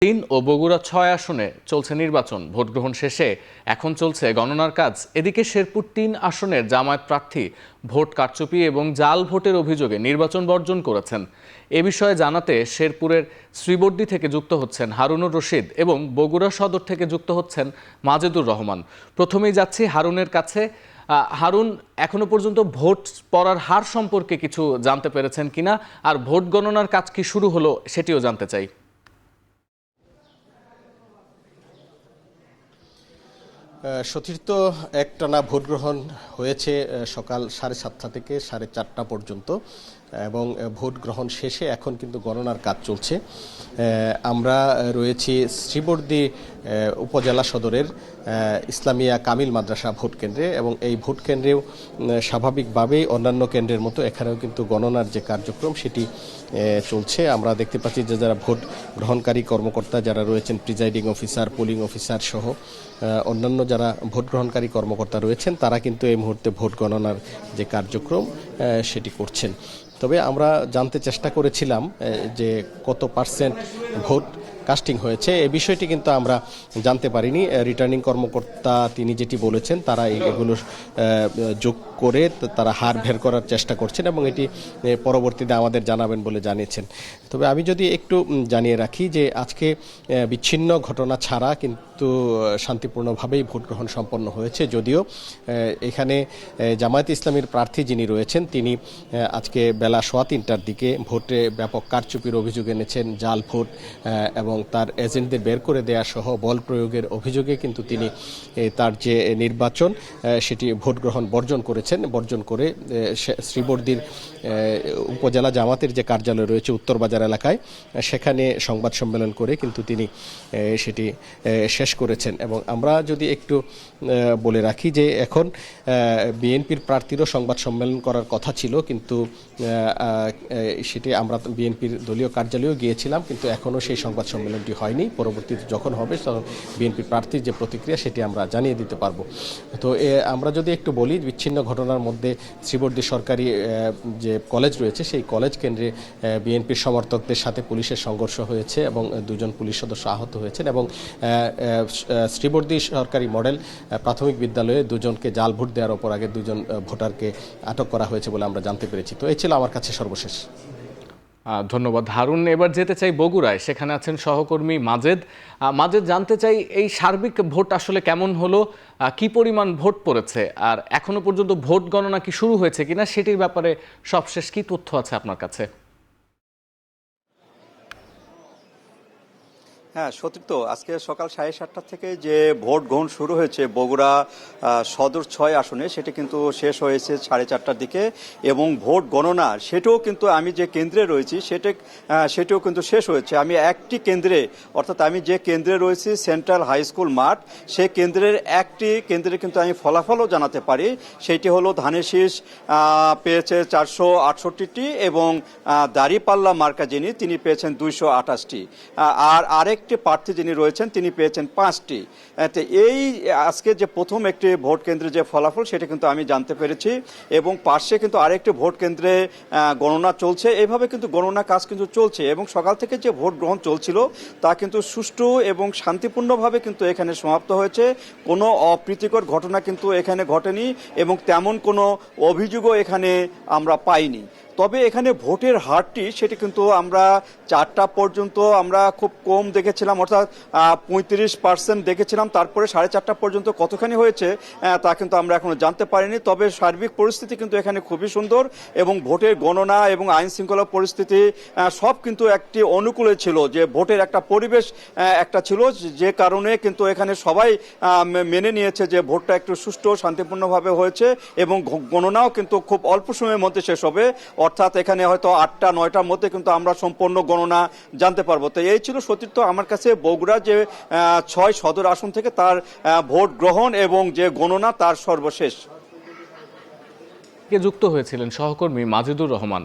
3 ও বগুড়া 6 আসনে চলছে নির্বাচন। ভোট গ্রহণ শেষে এখন চলছে গণনার কাজ। এদিকে শেরপুর 3 আসনের জামায়াত প্রার্থী ভোট কারচুপি এবং জাল ভোটের অভিযোগে নির্বাচন বর্জন করেছেন। এ বিষয়ে জানাতে শেরপুরের শ্রীবর্দী থেকে যুক্ত হচ্ছেন হারুনুর রশিদ এবং বগুড়া সদর থেকে যুক্ত হচ্ছেন মাজেদুর রহমান। প্রথমেই যাচ্ছি হারুনের কাছে। হারুন, এখনো পর্যন্ত ভোট পড়ার হার সম্পর্কে কিছু জানতে পেরেছেন কিনা, আর ভোট গণনার কাজ কি শুরু হলো সেটিও জানতে চাই। সতীর্থ একটানা ভোট গ্রহণ হয়েছে সকাল 7:30 থেকে 4:30 পর্যন্ত এবং ভোট গ্রহণ শেষে এখন কিন্তু গণনার কাজ চলছে। আমরা রয়েছি শ্রীবর্দী উপজেলা সদরের ইসলামিয়া কামিল মাদ্রাসা ভোট কেন্দ্রে এবং এই ভোট কেন্দ্রেও স্বাভাবিকভাবেই অন্যান্য কেন্দ্রের মতো এখানেও কিন্তু গণনার যে কার্যক্রম সেটি চলছে। আমরা দেখতে পাচ্ছি যে যারা ভোট গ্রহণকারী কর্মকর্তা যারা রয়েছেন, প্রিজাইডিং অফিসার, পোলিং অফিসার সহ অন্যান্য যারা ভোট গ্রহণকারী কর্মকর্তা রয়েছেন তারা কিন্তু এই মুহূর্তে ভোট গণনার যে কার্যক্রম সেটি করছেন। তবে আমরা জানতে চেষ্টা করেছিলাম যে কত পার্সেন্ট ভোট কাস্টিং হয়েছে, এই বিষয়টি কিন্তু আমরা জানতে পারিনি। রিটার্নিং কর্মকর্তা তিনি যেটি বলেছেন তারা এগুলো যোগ করে তারা হার বের করার চেষ্টা করছেন এবং এটি পরবর্তীতে আমাদের জানাবেন বলে জানিয়েছেন। তবে আমি যদি একটু জানিয়ে রাখি যে আজকে বিচ্ছিন্ন ঘটনা ছাড়া কিন্তু শান্তিপূর্ণভাবেই ভোট গ্রহণ সম্পন্ন হয়েছে। যদিও এখানে জামায়াত ইসলামীর প্রার্থী যিনি রয়েছেন তিনি আজকে বেলা 3:15টার দিকে ভোটে ব্যাপক কারচুপির অভিযোগ এনেছেন, জাল ভোট এবং তার এজেন্টদের বের করে দেওয়া সহ বল প্রয়োগের অভিযোগে কিন্তু তিনি তার যে নির্বাচন সেটি ভোট গ্রহণ বর্জন করে শ্রীবর্দীর উপজেলা জামাতের যে কার্যালয় রয়েছে উত্তরবাজার এলাকায় সেখানে সংবাদ সম্মেলন করে কিন্তু তিনি সেটি শেষ করেছেন। এবং আমরা যদি একটু বলে রাখি যে এখন বিএনপির প্রার্থীরও সংবাদ সম্মেলন করার কথা ছিল, কিন্তু সেটি আমরা বিএনপির দলীয় কার্যালয়েও গিয়েছিলাম, কিন্তু এখনও সেই সংবাদ সম্মেলনটি হয়নি। পরবর্তীতে যখন হবে তখন বিএনপির প্রার্থীর যে প্রতিক্রিয়া সেটি আমরা জানিয়ে দিতে পারবো। তো আমরা যদি একটু বলি, বিচ্ছিন্ন ঘটনার মধ্যে শ্রীবর্দী সরকারি যে কলেজ রয়েছে সেই কলেজ কেন্দ্রে বিএনপির সমর্থকদের সাথে পুলিশের সংঘর্ষ হয়েছে এবং 2জন পুলিশ সদস্য আহত হয়েছেন এবং শ্রীবর্দী সরকারি মডেল প্রাথমিক বিদ্যালয়ে 2জনকে জাল ভোট দেওয়ার অপরাধে 2জন ভোটারকে আটক করা হয়েছে বলে আমরা জানতে পেরেছি। তো এই ছিল আমার কাছে সর্বশেষ। ধন্যবাদ হারুন। এবার যেতে চাই বগুড়ায়, সেখানে আছেন সহকর্মী মাজেদ। মাজেদ, জানতে চাই এই সার্বিক ভোট আসলে কেমন হলো, কি পরিমাণ ভোট পড়েছে, আর এখনো পর্যন্ত ভোট গণনা কি শুরু হয়েছে কিনা সেটির ব্যাপারে সবশেষ কি তথ্য আছে আপনার কাছে? হ্যাঁ সতীর্থ, আজকে সকাল 7:30 থেকে যে ভোট গ্রহণ শুরু হয়েছে বগুড়া সদর 6 আসনে, সেটি কিন্তু শেষ হয়েছে 4:30টার দিকে এবং ভোট গণনা সেটাও কিন্তু আমি যে কেন্দ্রে রয়েছি সেটাও কিন্তু শেষ হয়েছে। আমি একটি কেন্দ্রে, অর্থাৎ আমি যে কেন্দ্রে রয়েছি সেন্ট্রাল হাই স্কুল মাঠ, সেই কেন্দ্রের একটি কেন্দ্রে কিন্তু আমি ফলাফলও জানাতে পারি। সেইটি হলো ধানের শীষ পেয়েছে 468টি এবং দাঁড়িপাল্লা মার্কা যিনি তিনি পেয়েছেন 228টি, আর আরেক প্রার্থী যিনি রয়েছেন তিনি পেয়েছেন 5টি। এই আজকে যে প্রথম একটি ভোট কেন্দ্রে যে ফলাফল সেটা কিন্তু আমি জানতে পেরেছি এবং পাশে কিন্তু আরেকটি ভোট কেন্দ্রে গণনা চলছে। এইভাবে কিন্তু গণনা কাজ কিন্তু চলছে এবং সকাল থেকে যে ভোট গ্রহণ চলছিল তা কিন্তু সুষ্ঠু এবং শান্তিপূর্ণভাবে কিন্তু এখানে সমাপ্ত হয়েছে। কোনো অপ্রীতিকর ঘটনা কিন্তু এখানে ঘটেনি এবং তেমন কোনো অভিযোগও এখানে আমরা পাইনি। তবে এখানে ভোটের হারটি সেটি কিন্তু আমরা 4টা পর্যন্ত আমরা খুব কম দেখেছিলাম, অর্থাৎ 35% দেখেছিলাম। তারপরে 4:30 পর্যন্ত কতখানি হয়েছে তা কিন্তু আমরা এখনো জানতে পারিনি। তবে সার্বিক পরিস্থিতি কিন্তু এখানে খুবই সুন্দর এবং ভোটের গণনা এবং আইন শৃঙ্খলা পরিস্থিতি সব কিন্তু একটি অনুকূলে ছিল, যে ভোটের একটা পরিবেশ একটা ছিল, যে কারণে কিন্তু এখানে সবাই মেনে নিয়েছে যে ভোটটা একটু সুষ্ঠু শান্তিপূর্ণভাবে হয়েছে এবং গণনাও কিন্তু খুব অল্প সময়ের মধ্যে শেষ হবে, অর্থাৎ এখানে হয়তো 8টা-9টার মধ্যে কিন্তু আমরা সম্পূর্ণ গণনা জানতে পারবো। তো এই ছিল সতীর্থ আমার কাছে বগুড়া যে 6 সদর আসন থেকে তার ভোট গ্রহণ এবং যে গণনা তার সর্বশেষ। যুক্ত হয়েছিলেন সহকর্মী মাজেদুর রহমান।